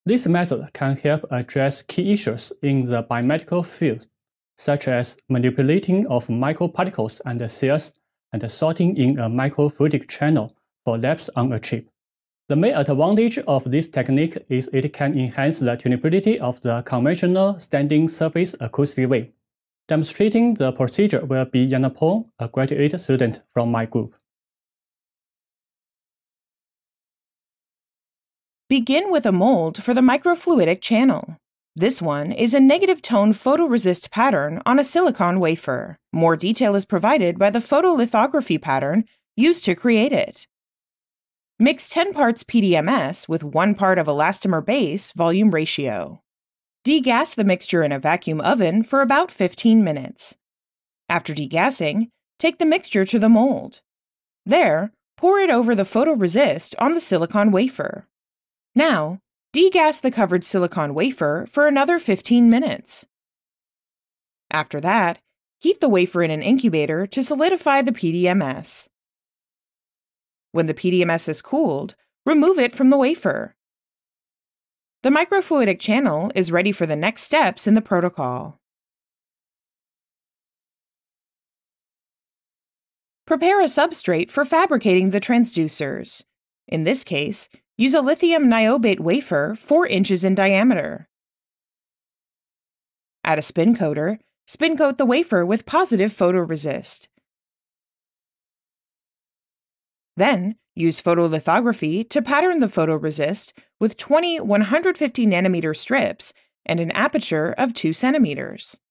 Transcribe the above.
This method can help address key issues in the biomedical field, such as manipulating of microparticles and cells and sorting in a microfluidic channel for labs on a chip. The main advantage of this technique is it can enhance the tunability of the conventional standing surface acoustic wave. Demonstrating the procedure will be Yannapol, a graduate student from my group. Begin with a mold for the microfluidic channel. This one is a negative tone photoresist pattern on a silicon wafer. More detail is provided by the photolithography pattern used to create it. Mix 10 parts PDMS with 1 part of elastomer base volume ratio. Degas the mixture in a vacuum oven for about 15 minutes. After degassing, take the mixture to the mold. There, pour it over the photoresist on the silicon wafer. Now, degas the covered silicon wafer for another 15 minutes. After that, heat the wafer in an incubator to solidify the PDMS. When the PDMS is cooled, remove it from the wafer. The microfluidic channel is ready for the next steps in the protocol. Prepare a substrate for fabricating the transducers. In this case, use a lithium niobate wafer 4 inches in diameter. Add a spin coater, spin coat the wafer with positive photoresist. Then, use photolithography to pattern the photoresist with 20 150 nanometer strips and an aperture of 2 centimeters.